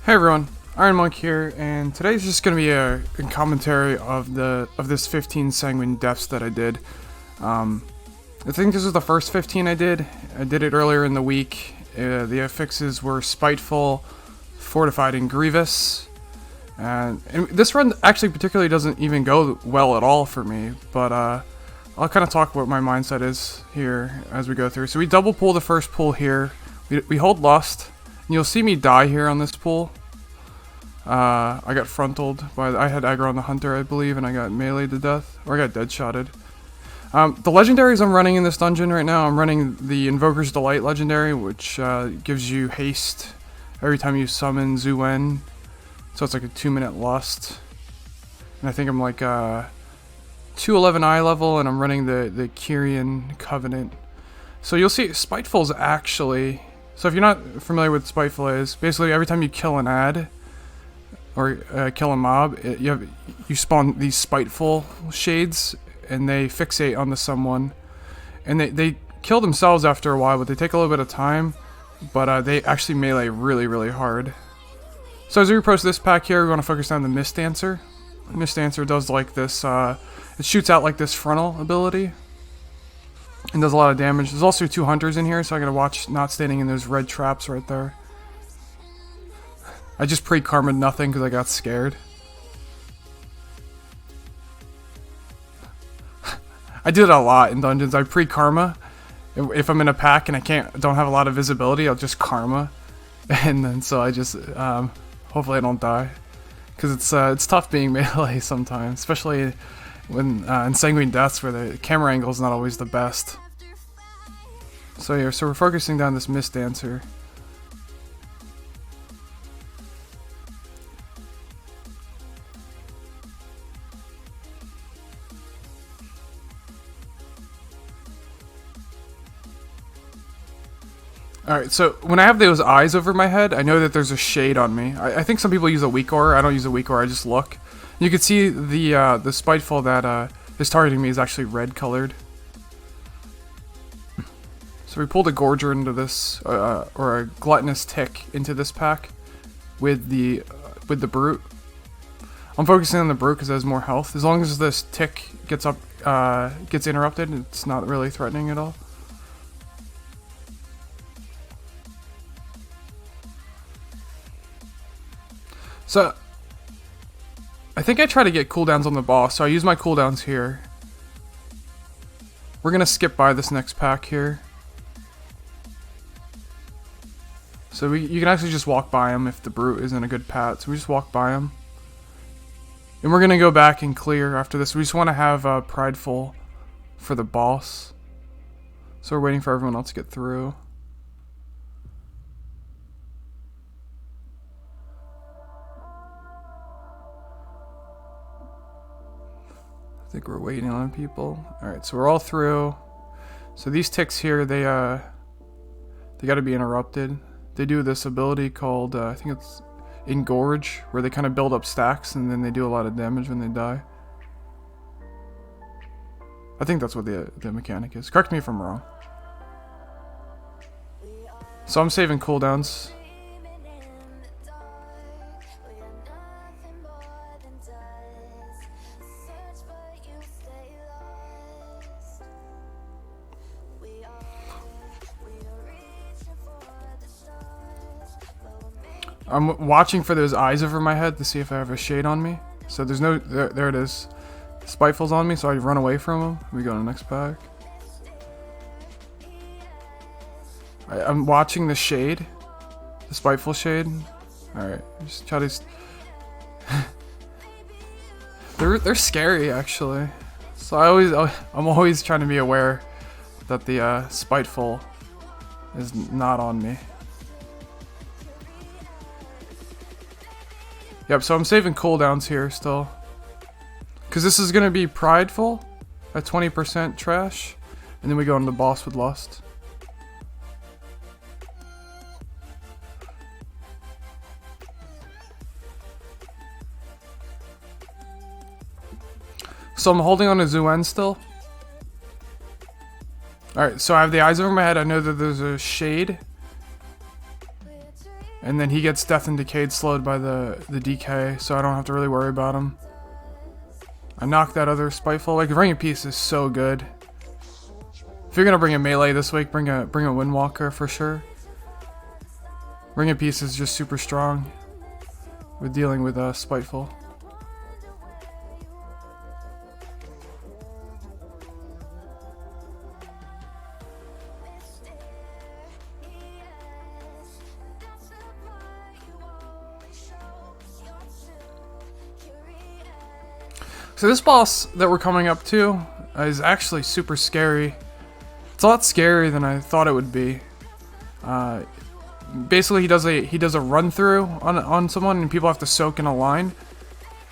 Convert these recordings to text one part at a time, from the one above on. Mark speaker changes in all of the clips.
Speaker 1: Hey everyone, Iron Monk here, and today's just gonna be a commentary of this 15 Sanguine deaths that I did. I think this was the first 15 I did. I did it earlier in the week. The affixes were spiteful, fortified, and grevious. And this run actually particularly doesn't even go well at all for me, but I'll kind of talk what my mindset is here as we go through. So we double pull the first pull here. We hold Lust. And you'll see me die here on this pull. I got frontaled by I had aggro on the hunter, I believe, and I got meleeed to death, or I got dead-shotted. The legendaries I'm running in this dungeon right now, I'm running the Invoker's Delight legendary, which gives you haste every time you summon Zuen. So it's like a 2-minute Lust. And I think I'm like 211 eye level, and I'm running the Kyrian Covenant. So you'll see Spiteful's actually... So if you're not familiar with Spiteful is, basically every time you kill an ad, or kill a mob, you spawn these spiteful shades, and they fixate onto someone, and they kill themselves after a while, but they take a little bit of time, but they actually melee really hard. So as we approach this pack here, we want to focus on the Mist Dancer. Mist Dancer does like this, it shoots out like this frontal ability, and does a lot of damage. There's also 2 hunters in here, so I gotta watch not standing in those red traps right there. I just pre-karma'd nothing because I got scared. I did it a lot in dungeons. I pre-karma. If I'm in a pack and I don't have a lot of visibility, I'll just karma, and then so I just hopefully I don't die, because it's tough being melee sometimes, especially when in Sanguine deaths where the camera angle is not always the best. So here, so we're focusing down this Mist Dancer. Alright, so when I have those eyes over my head, I know that there's a shade on me. I think some people use a weakaura. I don't use a weakaura, I just look. You can see the spiteful that is targeting me is actually red colored. So we pulled a Gorger into this, or a Gluttonous Tick into this pack with the Brute. I'm focusing on the Brute because it has more health. As long as this Tick gets interrupted, it's not really threatening at all. So, I think I try to get cooldowns on the boss, so I use my cooldowns here. We're gonna skip by this next pack here. So you can actually just walk by him if the Brute isn't a good pat, so we just walk by him. And we're gonna go back and clear after this. We just want to have Prideful for the boss. So we're waiting for everyone else to get through. I think we're waiting on people. Alright, so we're all through. So these ticks here, they gotta be interrupted. They do this ability called, I think it's Engorge, where they kind of build up stacks and then they do a lot of damage when they die. I think that's what the mechanic is. Correct me if I'm wrong. So I'm saving cooldowns. I'm watching for those eyes over my head to see if I have a shade on me. So there's no... There it is. Spiteful's on me, so I run away from him. We go to the next pack. I'm watching the shade. The Spiteful shade. Alright, just try to... they're scary, actually. So I'm always trying to be aware that the Spiteful is not on me. Yep, so I'm saving cooldowns here still. Because this is going to be Prideful at 20% trash. And then we go into the boss with Lust. So I'm holding on to Zuen still. Alright, so I have the eyes over my head. I know that there's a shade. And And then he gets Death and Decayed slowed by the DK, so I don't have to really worry about him. I knocked that other Spiteful. Like, Ring of Peice is so good. If you're gonna bring a melee this week, bring a Windwalker for sure. Ring of Peice is just super strong with dealing with Spiteful. So this boss that we're coming up to is actually super scary. It's a lot scarier than I thought it would be. Basically, he does a run through on someone, and people have to soak in a line.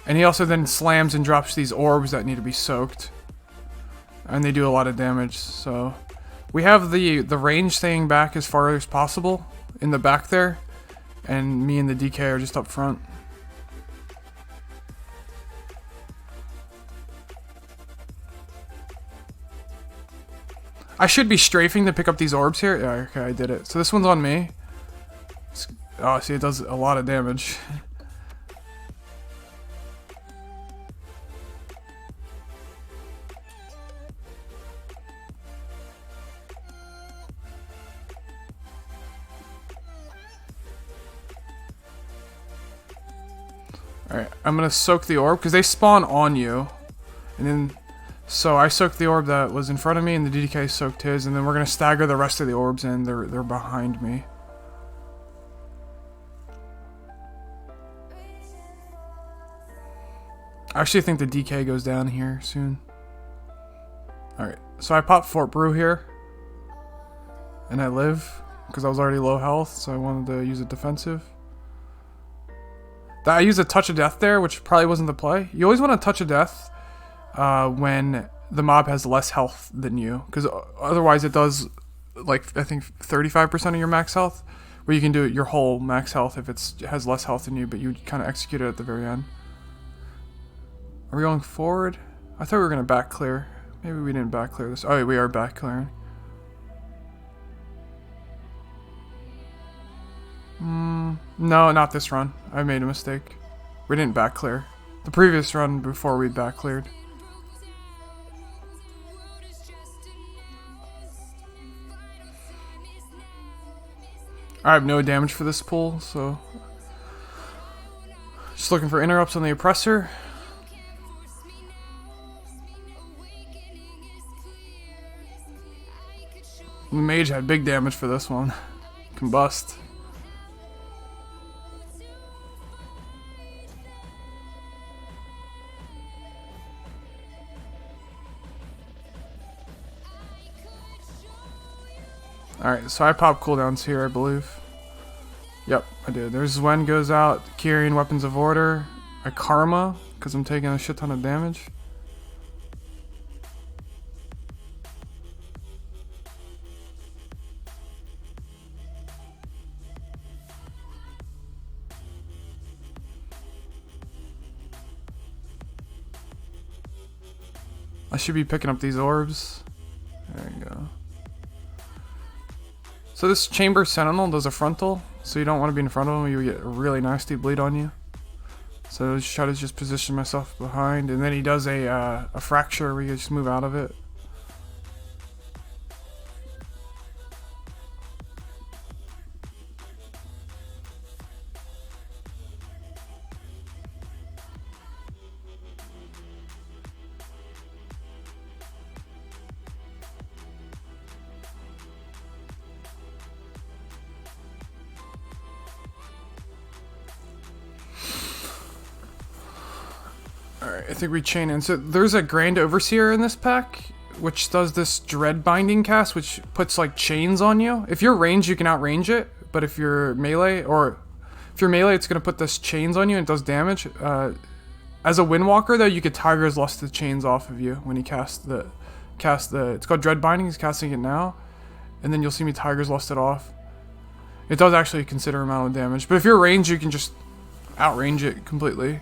Speaker 1: And he also then slams and drops these orbs that need to be soaked, and they do a lot of damage. So we have the range staying back as far as possible in the back there, and me and the DK are just up front. I should be strafing to pick up these orbs here. Yeah, okay, I did it. So this one's on me. Oh, see, it does a lot of damage. Alright, I'm gonna soak the orb, because they spawn on you. And then... So I soaked the orb that was in front of me, and the DDK soaked his, and then we're gonna stagger the rest of the orbs in. They're behind me. I actually think the DK goes down here soon. Alright, so I popped Fort Brew here. And I live, because I was already low health, so I wanted to use a defensive. I used a Touch of Death there, which probably wasn't the play. You always want to Touch of Death when the mob has less health than you, because otherwise it does, like, I think 35% of your max health, where you can do your whole max health if it has less health than you, but you kind of execute it at the very end. Are we going forward? I thought we were going to back clear. Maybe we didn't back clear this. Oh, yeah, we are back clearing. No, not this run. I made a mistake. We didn't back clear. The previous run before we back cleared. I have no damage for this pull, so... Just looking for interrupts on the oppressor. The mage had big damage for this one. Combust. Alright, so I pop cooldowns here, I believe. Yep, I did. There's Wen goes out, Kyrian Weapons of Order. I Karma, because I'm taking a shit ton of damage. I should be picking up these orbs. There you go. So this Chamber Sentinel does a frontal, so you don't want to be in front of him, you get a really nasty bleed on you. So I try to just position myself behind, and then he does a fracture where you just move out of it. Alright, I think we chain in. So there's a Grand Overseer in this pack, which does this Dread Binding cast, which puts like chains on you. If you're ranged, you can outrange it, but if you're melee, it's going to put this chains on you and it does damage. As a Windwalker, though, you could Tiger's Lust the chains off of you when he casts the... It's called Dread Binding, he's casting it now. And then you'll see me Tiger's Lust it off. It does actually consider amount of damage, but if you're ranged, you can just outrange it completely.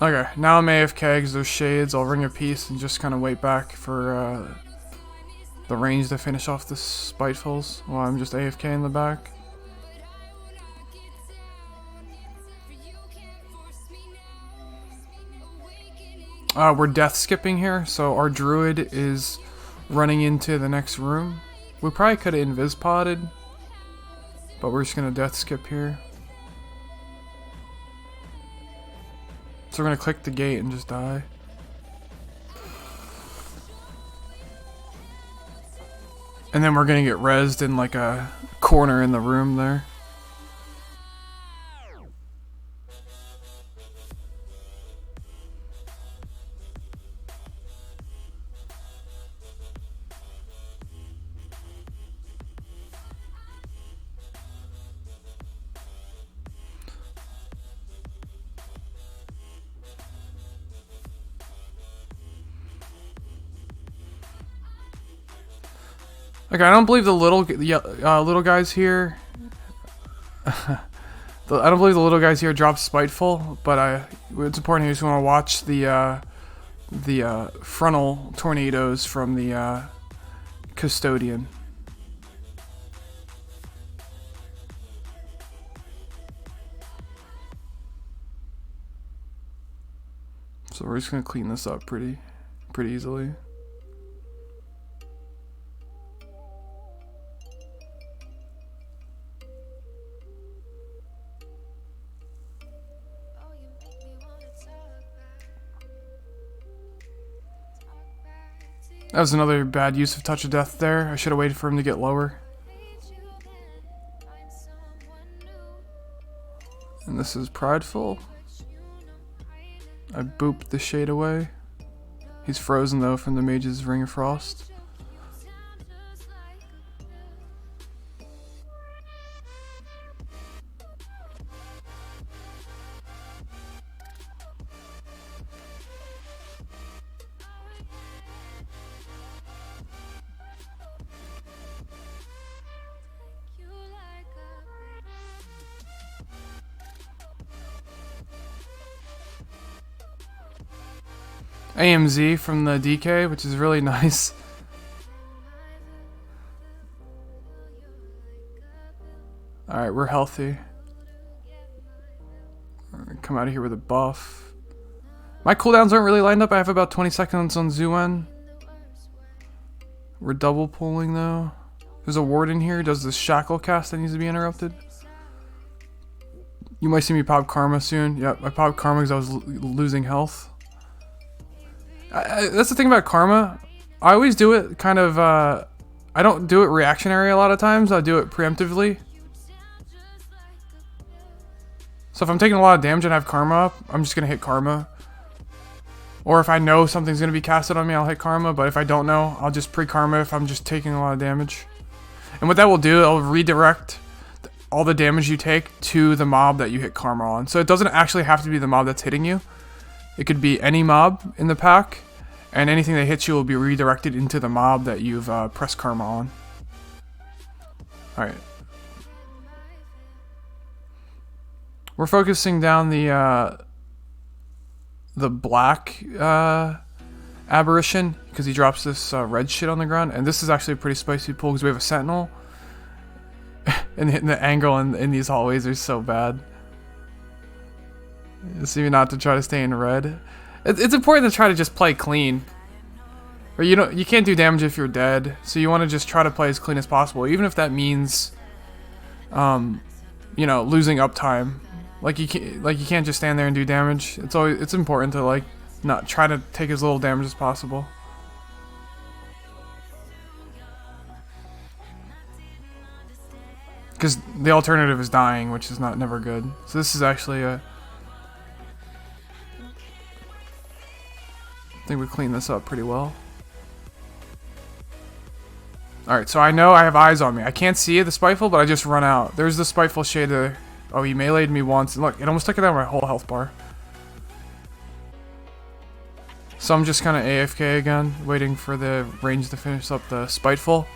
Speaker 1: Okay, now I'm AFK because those shades. I'll Ring of Peice and just kind of wait back for the range to finish off the spitefuls while I'm just AFK in the back. We're death skipping here, so our druid is running into the next room. We probably could have invis podded, but we're just gonna death skip here. So we're gonna click the gate and just die. And then we're gonna get rezzed in like a corner in the room there. Okay, I don't believe the little guys here. I don't believe the little guys here drop spiteful, but it's important you just want to watch the frontal tornadoes from the custodian. So we're just gonna clean this up pretty easily. That was another bad use of Touch of Death there. I should have waited for him to get lower. And this is Prideful. I booped the shade away. He's frozen though from the mage's Ring of Frost. AMZ from the DK, which is really nice. Alright, we're healthy. We're gonna come out of here with a buff. My cooldowns aren't really lined up. I have about 20 seconds on Zuwen. We're double pulling though. There's a ward in here. Does this shackle cast that needs to be interrupted? You might see me pop Karma soon. Yep, I popped Karma because I was losing health. That's the thing about Karma. I always do it kind of, I don't do it reactionary a lot of times. I do it preemptively. So if I'm taking a lot of damage and I have Karma up, I'm just going to hit Karma. Or if I know something's going to be casted on me, I'll hit Karma. But if I don't know, I'll just pre-Karma if I'm just taking a lot of damage. And what that will do, it'll redirect all the damage you take to the mob that you hit Karma on. So it doesn't actually have to be the mob that's hitting you. It could be any mob in the pack, and anything that hits you will be redirected into the mob that you've pressed Karma on. Alright. We're focusing down the black aberration, because he drops this red shit on the ground, and this is actually a pretty spicy pull because we have a sentinel. And hitting the angle in these hallways are so bad. It's even not to try to stay in red. It's important to try to just play clean. Or you can't do damage if you're dead, so you want to just try to play as clean as possible, even if that means, losing uptime. Like you can't just stand there and do damage. It's important to like not try to take as little damage as possible. Because the alternative is dying, which is never good. So this is actually a... I think we cleaned this up pretty well. Alright, so I know I have eyes on me. I can't see the spiteful, but I just run out. There's the spiteful shade there. Oh, he meleeed me once. And look, it almost took it out of my whole health bar. So I'm just kind of AFK again, waiting for the range to finish up the spiteful.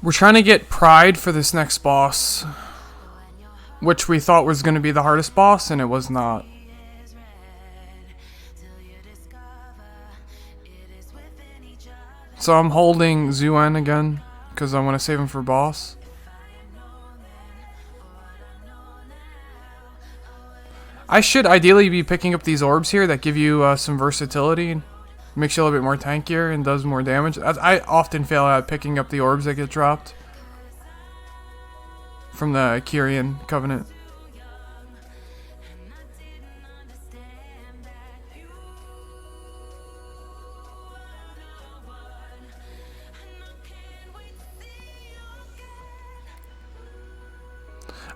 Speaker 1: We're trying to get Pride for this next boss, which we thought was going to be the hardest boss, and it was not. So I'm holding Zuen again, because I want to save him for boss. I should ideally be picking up these orbs here that give you some versatility. Makes you a little bit more tankier and does more damage. I often fail at picking up the orbs that get dropped from the Kyrian Covenant.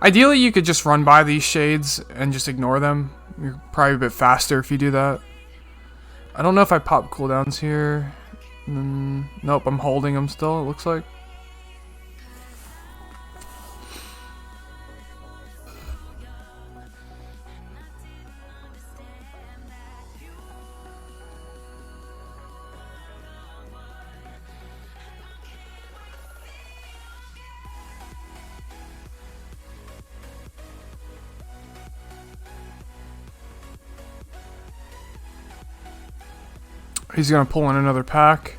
Speaker 1: Ideally, you could just run by these shades and just ignore them. You're probably a bit faster if you do that. I don't know if I pop cooldowns here. Nope, I'm holding them still, it looks like. He's gonna pull in another pack.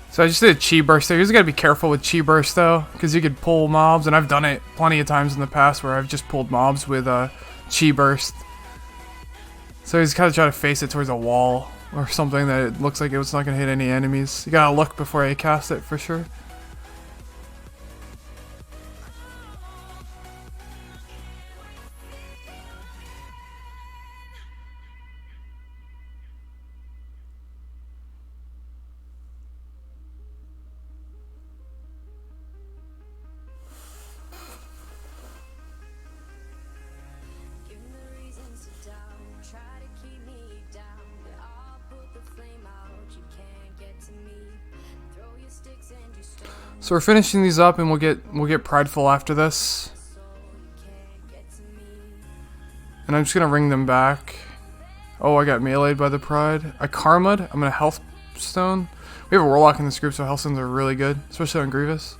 Speaker 1: So I just did a chi burst there. You just gotta be careful with chi burst though, because you could pull mobs, and I've done it plenty of times in the past where I've just pulled mobs with chi burst. So he's kind of trying to face it towards a wall or something that it looks like it was not gonna hit any enemies. You gotta look before you cast it for sure. So we're finishing these up, and we'll get Prideful after this. And I'm just gonna ring them back. Oh, I got meleeed by the Pride. I karma'd. I'm gonna health stone. We have a warlock in this group, so health stones are really good, especially on Grievous.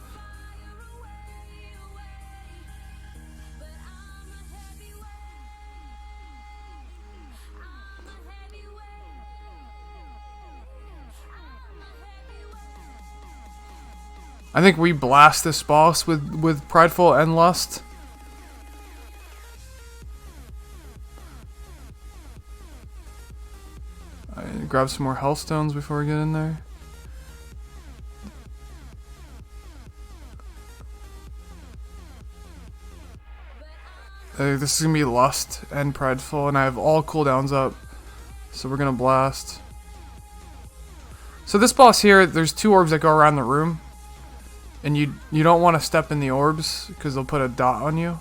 Speaker 1: I think we blast this boss with Prideful and Lust. I grab some more health stones before we get in there. This is gonna be Lust and Prideful, and I have all cooldowns up, so we're gonna blast. So this boss here, there's two orbs that go around the room. And you don't want to step in the orbs because they'll put a dot on you.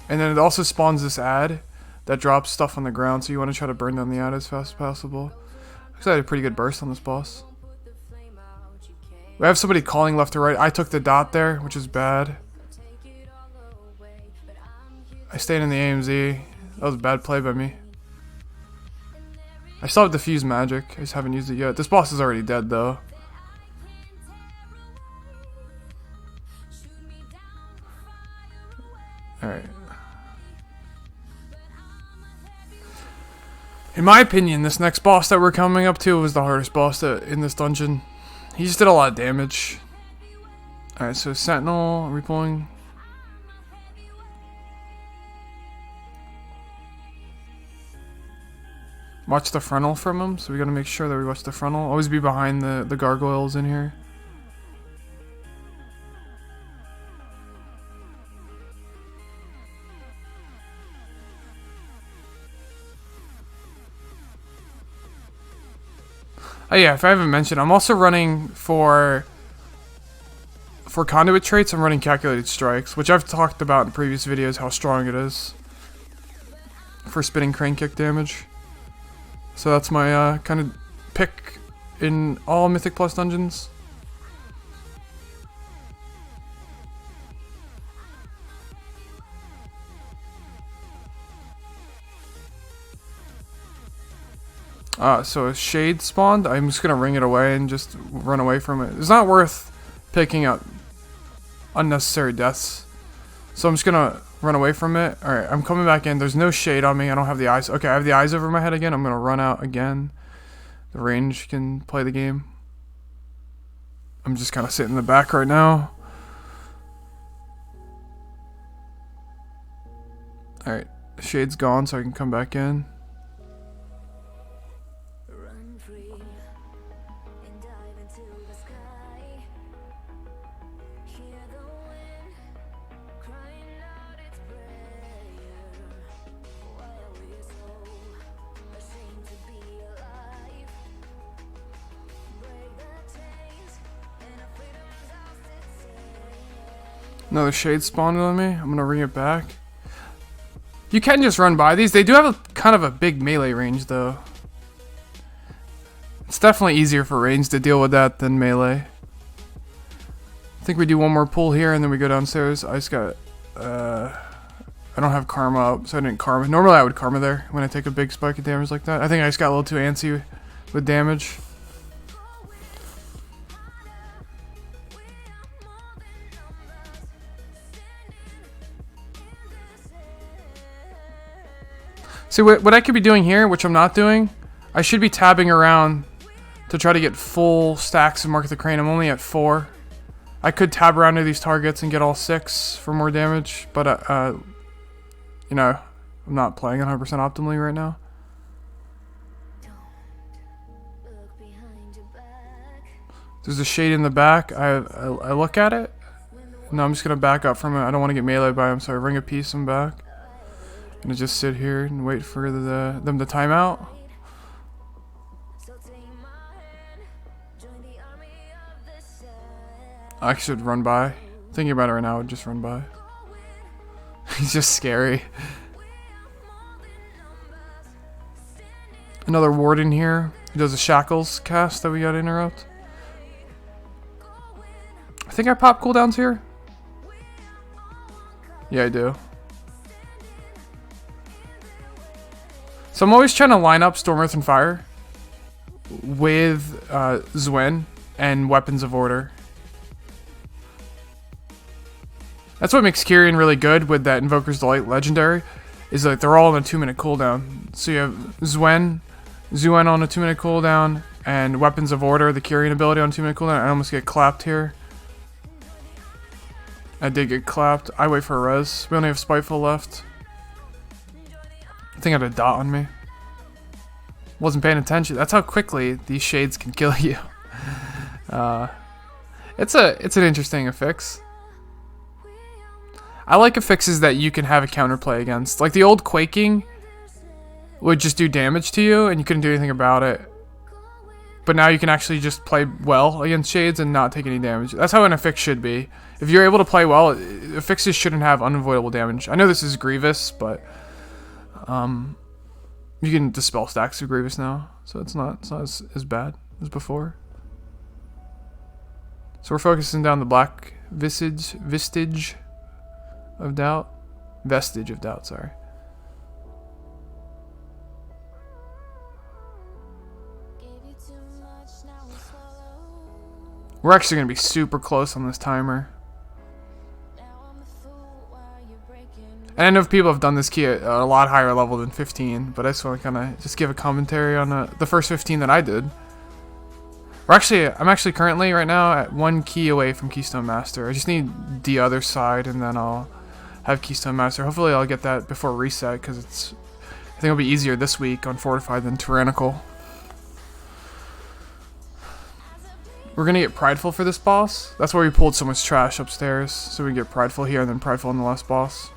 Speaker 1: And then it also spawns this ad that drops stuff on the ground, so you want to try to burn down the ad as fast as possible. Actually, I had a pretty good burst on this boss. We have somebody calling left to right. I took the dot there, which is bad. I stayed in the AMZ. That was a bad play by me. I still have diffuse magic. I just haven't used it yet. This boss is already dead though. Alright. In my opinion, this next boss that we're coming up to was the hardest boss in this dungeon. He just did a lot of damage. Alright, so Sentinel, are we pulling? Watch the frontal from him, so we gotta make sure that we watch the frontal. Always be behind the gargoyles in here. Oh yeah, if I haven't mentioned, I'm also running for conduit traits, I'm running calculated strikes, which I've talked about in previous videos how strong it is for spinning crane kick damage. So that's my kind of pick in all Mythic Plus dungeons. So a shade spawned. I'm just gonna ring it away and just run away from it. It's not worth picking up unnecessary deaths. So I'm just gonna run away from it. Alright, I'm coming back in. There's no shade on me. I don't have the eyes. Okay, I have the eyes over my head again. I'm gonna run out again. The range can play the game. I'm just kind of sitting in the back right now. Alright, the shade's gone so I can come back in. Another shade spawned on me. I'm gonna ring it back. You can just run by these. They do have a kind of a big melee range though. It's definitely easier for range to deal with that than melee. I think we do one more pull here and then we go downstairs. I just got I don't have karma up, so I didn't karma. Normally I would karma there when I take a big spike of damage like that. I think I just got a little too antsy with damage. See, what I could be doing here, which I'm not doing, I should be tabbing around to try to get full stacks of Mark the Crane. I'm only at 4. I could tab around to these targets and get all 6 for more damage, but, you know, I'm not playing 100% optimally right now. There's a shade in the back. I look at it. No, I'm just going to back up from it. I don't want to get melee by him, so I ring a piece and back. I'm gonna just sit here and wait for them to time out. I should run by. Thinking about it right now, I would just run by. He's just scary. Another warden here. He does a shackles cast that we gotta interrupt. I think I pop cooldowns here. Yeah, I do. So I'm always trying to line up Storm, Earth, and Fire with Zwen and Weapons of Order. That's what makes Kyrian really good with that Invoker's Delight legendary, is that they're all on a 2-minute cooldown. So you have Zwen on a 2-minute cooldown, and Weapons of Order, the Kyrian ability on a 2-minute cooldown. I almost get clapped here. I did get clapped. I wait for a res. We only have Spiteful left. I think I had a dot on me. Wasn't paying attention. That's how quickly these shades can kill you. It's an interesting affix. I like affixes that you can have a counterplay against. Like the old Quaking would just do damage to you and you couldn't do anything about it. But now you can actually just play well against shades and not take any damage. That's how an affix should be. If you're able to play well, affixes shouldn't have unavoidable damage. I know this is Grievous, but you can dispel stacks of Grievous now, so it's not as bad as before. So we're focusing down the black vestige of doubt, sorry. We're actually going to be super close on this timer. And I know people have done this key at a lot higher level than 15, but I just want to kind of just give a commentary on the first 15 that I did. I'm actually currently right now at 1 key away from Keystone Master. I just need the other side and then I'll have Keystone Master. Hopefully I'll get that before reset because I think it'll be easier this week on Fortified than Tyrannical. We're going to get Prideful for this boss. That's why we pulled so much trash upstairs. So we get Prideful here and then Prideful on the last boss.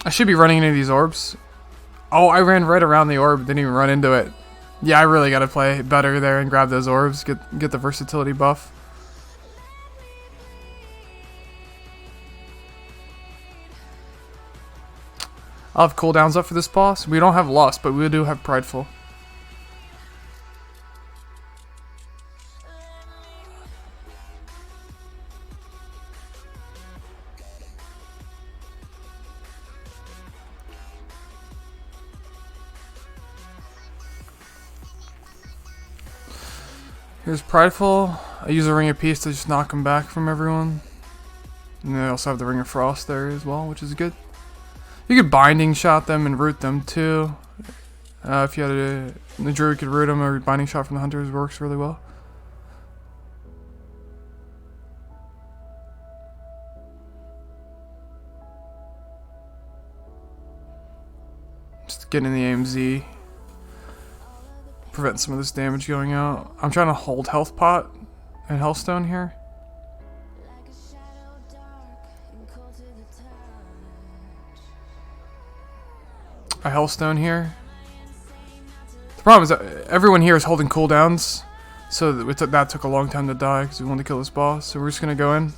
Speaker 1: I should be running into these orbs. Oh, I ran right around the orb. Didn't even run into it. Yeah, I really got to play better there and grab those orbs. Get the versatility buff. I'll have cooldowns up for this boss. We don't have Lust, but we do have Prideful. Here's Prideful. I use a Ring of Peace to just knock him back from everyone. And they also have the Ring of Frost there as well, which is good. You could Binding Shot them and root them too. If you had the Druid could root them, or Binding Shot from the Hunters works really well. Just getting the AMZ. Prevent some of this damage going out. I'm trying to hold Health Pot and Healthstone here. A Healthstone here. The problem is that everyone here is holding cooldowns, so that took a long time to die because we wanted to kill this boss. So we're just gonna go in.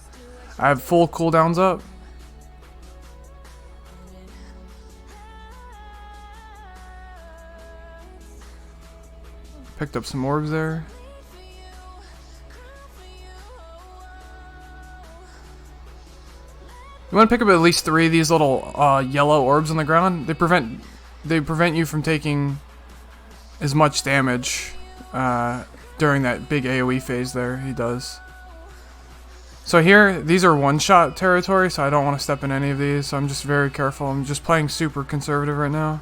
Speaker 1: I have full cooldowns up. Picked up some orbs there. You want to pick up at least 3 of these little yellow orbs on the ground. They prevent you from taking as much damage during that big AoE phase there. He does. So here, these are one-shot territory, so I don't want to step in any of these. So I'm just very careful. I'm just playing super conservative right now.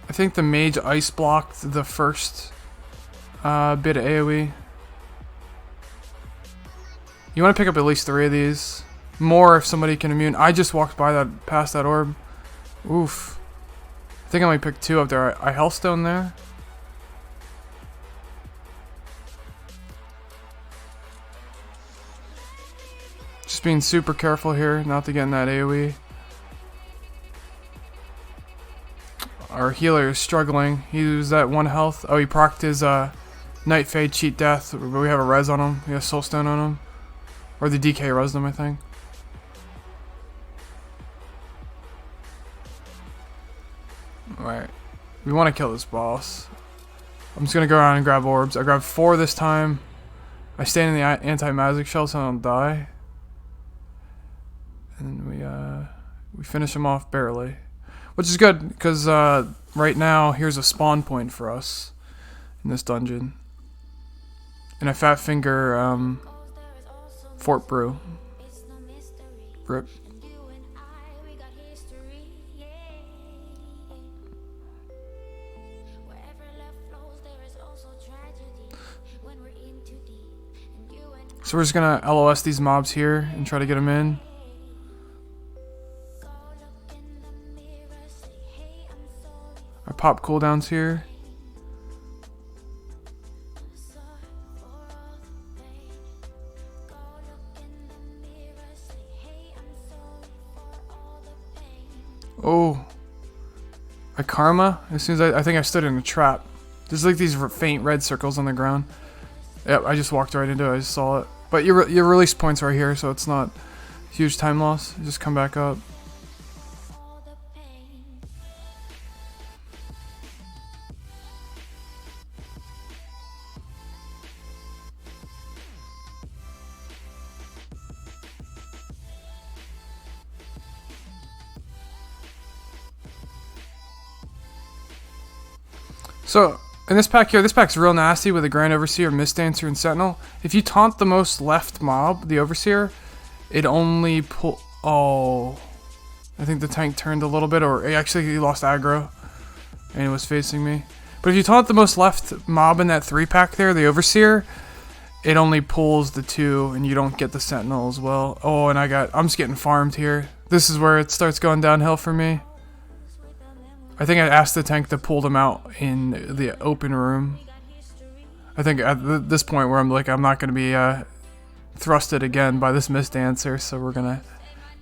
Speaker 1: I think the mage ice blocked the first bit of AoE. You want to pick up at least 3 of these. More if somebody can immune. I just walked by past that orb. Oof. I think I only picked 2 up there. I Healthstone there. Just being super careful here not to get in that AoE. Our healer is struggling. He was at 1 health. Oh, he procced his Night Fade Cheat Death. But we have a res on him. We have Soulstone on him. Or the DK resed him, I think. Alright. We want to kill this boss. I'm just going to go around and grab orbs. I grabbed 4 this time. I stand in the anti-magic shell so I don't die. And we finish him off barely. Which is good, because right now, here's a spawn point for us in this dungeon. And a Fat Finger Fort Brew. Rip. So we're just going to LOS these mobs here and try to get them in. I pop cooldowns here. Oh. I karma. As soon as I think I stood in a trap. There's like these faint red circles on the ground. Yep, I just walked right into it. I just saw it. But your release point's right here, so it's not huge time loss. Just come back up. So, in this pack here, this pack's real nasty with a Grand Overseer, Mist Dancer, and Sentinel. If you taunt the most left mob, the Overseer, it only pull... Oh. I think the tank turned a little bit, or actually he lost aggro, and it was facing me. But if you taunt the most left mob in that 3-pack there, the Overseer, it only pulls the 2, and you don't get the Sentinel as well. Oh, and I'm just getting farmed here. This is where it starts going downhill for me. I think I asked the tank to pull them out in the open room. I think at this point where I'm like, I'm not going to be thrusted again by this Mist Dancer, so we're going to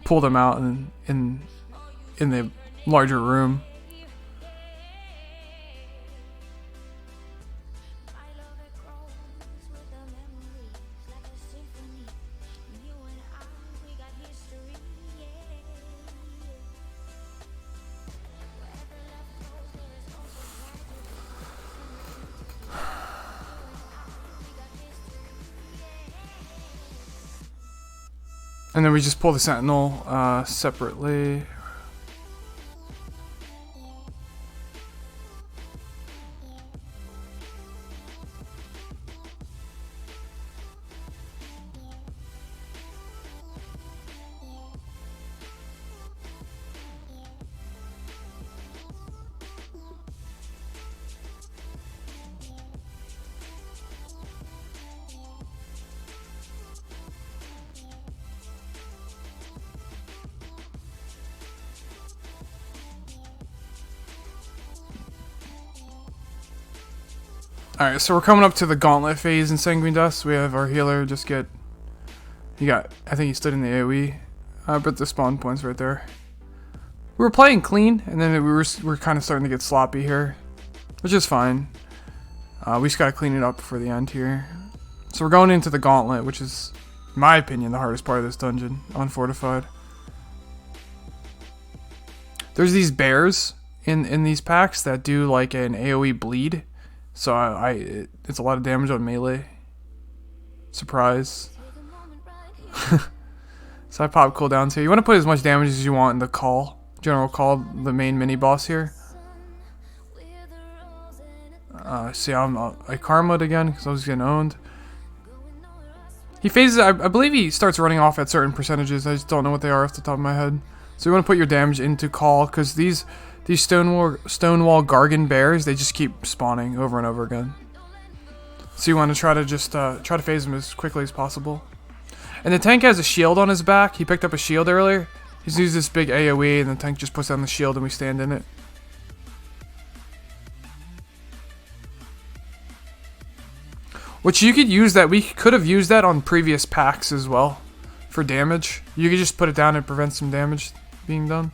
Speaker 1: pull them out in the larger room. And then we just pull the sentinel separately. Alright, so we're coming up to the Gauntlet Phase in Sanguine Dust. We have our healer just get... I think he stood in the AoE. But the spawn point's right there. We were playing clean, and then we're kind of starting to get sloppy here. Which is fine. We just gotta clean it up for the end here. So we're going into the Gauntlet, which is, in my opinion, the hardest part of this dungeon, on fortified. There's these bears in these packs that do like an AoE bleed. So it's a lot of damage on melee. Surprise. So I pop cooldowns here. You want to put as much damage as you want in the call. General call, the main mini boss here. See, I karma'd again because I was getting owned. He phases, I believe he starts running off at certain percentages. I just don't know what they are off the top of my head. So you want to put your damage into call because these Stonewall Gargan bears, they just keep spawning over and over again. So you want to try to just try to phase them as quickly as possible. And the tank has a shield on his back. He picked up a shield earlier. He's used this big AoE, and the tank just puts down the shield, and we stand in it. Which you could use that. We could have used that on previous packs as well for damage. You could just put it down and prevent some damage being done.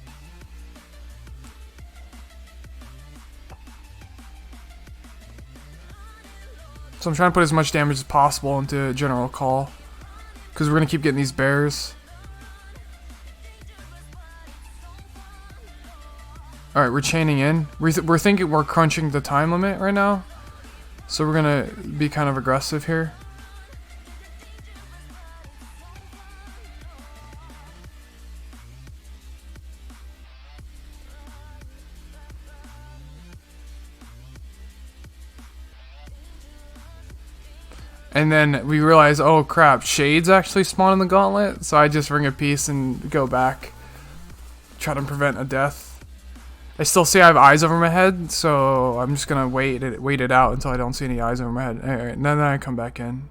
Speaker 1: So I'm trying to put as much damage as possible into general call, because we're going to keep getting these bears. Alright, we're chaining in. We're thinking we're crunching the time limit right now. So we're going to be kind of aggressive here. And then we realize, oh crap, shades actually spawn in the gauntlet. So I just ring a peice and go back. Try to prevent a death. I still see I have eyes over my head, so I'm just gonna wait it out until I don't see any eyes over my head. Alright, and then I come back in.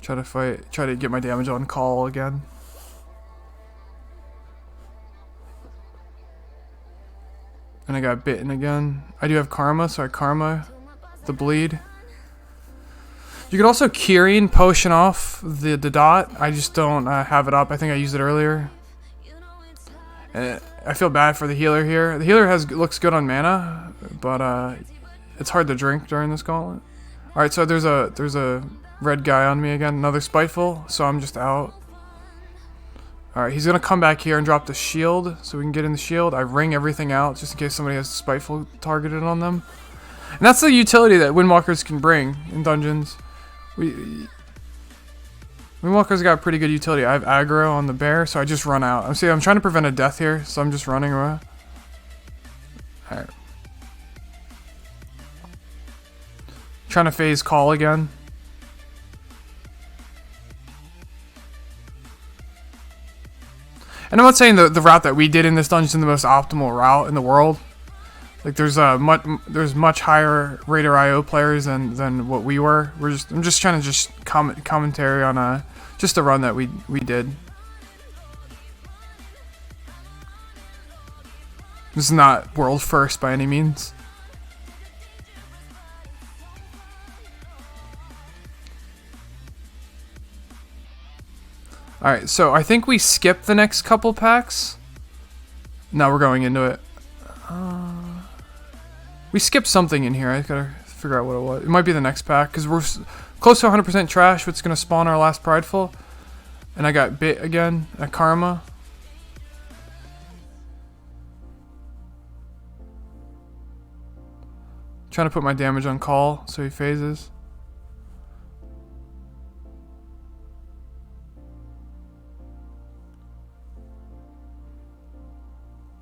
Speaker 1: Try to get my damage on call again. And I got bitten again. I do have karma, so I karma the bleed. You could also Kyrian potion off the dot. I just don't have it up. I think I used it earlier. And I feel bad for the healer here. The healer looks good on mana, but it's hard to drink during this gauntlet. All right, so there's a red guy on me again. Another spiteful, so I'm just out. All right, he's gonna come back here and drop the shield, so we can get in the shield. I ring everything out just in case somebody has spiteful targeted on them. And that's the utility that Windwalkers can bring in dungeons. Windwalker's got pretty good utility. I have aggro on the bear, so I just run out. I'm trying to prevent a death here, so I'm just running around. Alright. Trying to phase call again. And I'm not saying the route that we did in this dungeon is the most optimal route in the world. Like there's much higher Raider IO players than what we were. I'm just trying to commentary on just the run that we did. This is not world first by any means. Alright, so I think we skipped the next couple packs. Now we're going into it. We skipped something in here. I gotta figure out what it was. It might be the next pack, because we're close to 100% trash, which is gonna spawn our last Prideful. And I got bit again at Karma. Trying to put my damage on call so he phases.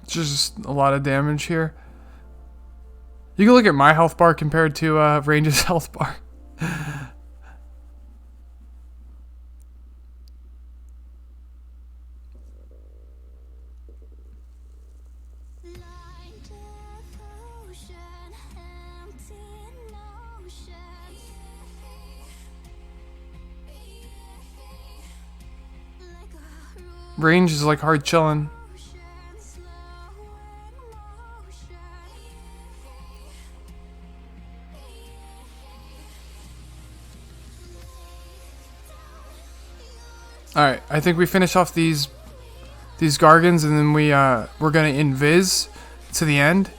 Speaker 1: It's just a lot of damage here. You can look at my health bar compared to Range's health bar. Range is like hard chilling. Alright, I think we finish off these Gargans, and then we're gonna invis to the end.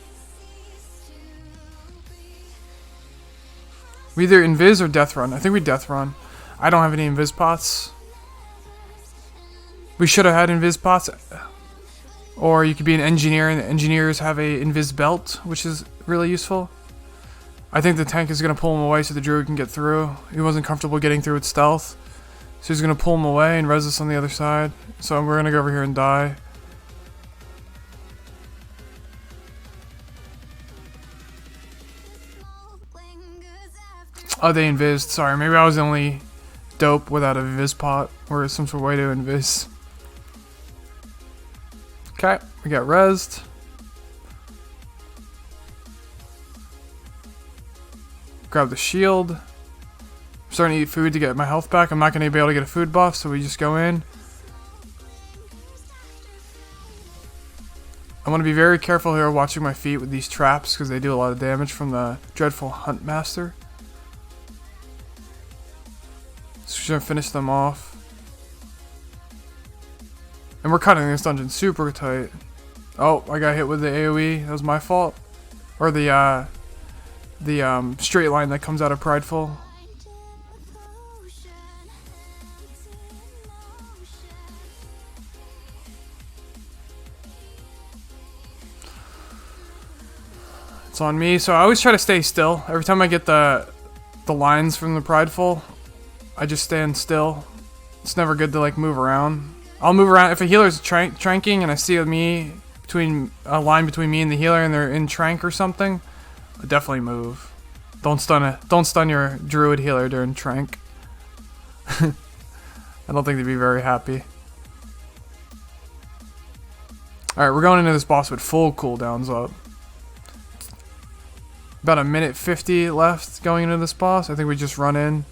Speaker 1: We either invis or death run. I think we death run. I don't have any invis pots. We should have had invis pots. Or you could be an engineer, and the engineers have a invis belt, which is really useful. I think the tank is gonna pull him away so the druid can get through. He wasn't comfortable getting through with stealth. So he's going to pull him away and res us on the other side. So we're going to go over here and die. Oh, they invised. Sorry, maybe I was the only dope without a vis pot or some sort of way to invis. Okay, we got resed. Grab the shield. I'm starting to eat food to get my health back. I'm not going to be able to get a food buff, so we just go in. I want to be very careful here watching my feet with these traps because they do a lot of damage from the Dreadful Hunt Master. So we're going to finish them off. And we're cutting this dungeon super tight. Oh, I got hit with the AoE. That was my fault. Or the straight line that comes out of Prideful. It's on me, so I always try to stay still. Every time I get the lines from the Prideful, I just stand still. It's never good to like move around. I'll move around if a healer's tranking and I see a line between me and the healer and they're in trank or something. I definitely move. Don't stun your druid healer during trank. I don't think they'd be very happy. Alright, we're going into this boss with full cooldowns up. About a minute 50 left going into this boss. I think we just run in.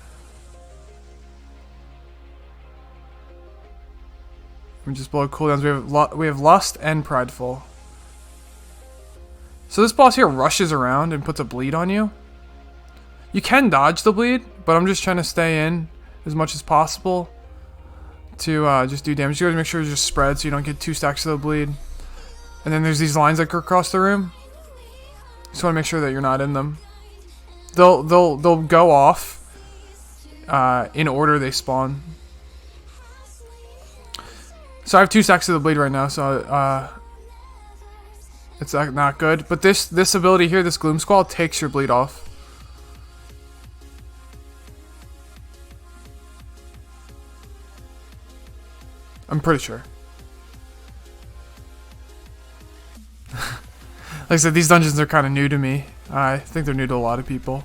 Speaker 1: We just blow cooldowns. We have Lust and Prideful. So this boss here rushes around and puts a bleed on you. You can dodge the bleed, but I'm just trying to stay in as much as possible to just do damage. You gotta make sure it's just spread so you don't get 2 stacks of the bleed. And then there's these lines that go across the room. Just want to make sure that you're not in them. They'll go off in order they spawn. So I have 2 stacks of the bleed right now, so it's not good. But this ability here, this Gloom Squall, takes your bleed off. I'm pretty sure. Like I said, these dungeons are kind of new to me. I think they're new to a lot of people.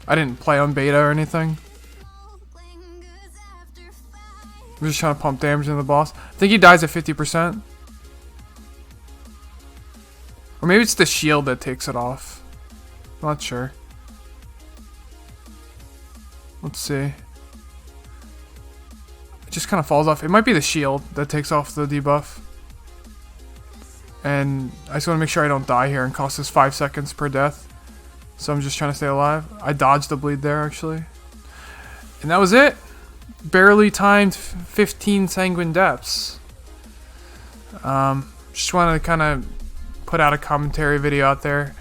Speaker 1: I didn't play on beta or anything. I'm just trying to pump damage into the boss. I think he dies at 50%. Or maybe it's the shield that takes it off. I'm not sure. Let's see. It just kind of falls off. It might be the shield that takes off the debuff. And I just want to make sure I don't die here and cost us 5 seconds per death. So I'm just trying to stay alive. I dodged the bleed there, actually. And that was it. Barely timed 15 Sanguine deaths. Just wanted to kind of put out a commentary video out there.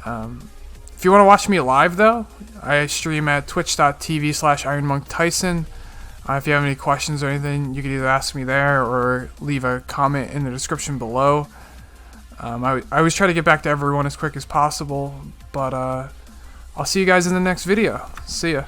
Speaker 1: If you want to watch me live, though, I stream at twitch.tv/IronMonkTyson. If you have any questions or anything, you can either ask me there or leave a comment in the description below. I always try to get back to everyone as quick as possible, but I'll see you guys in the next video. See ya.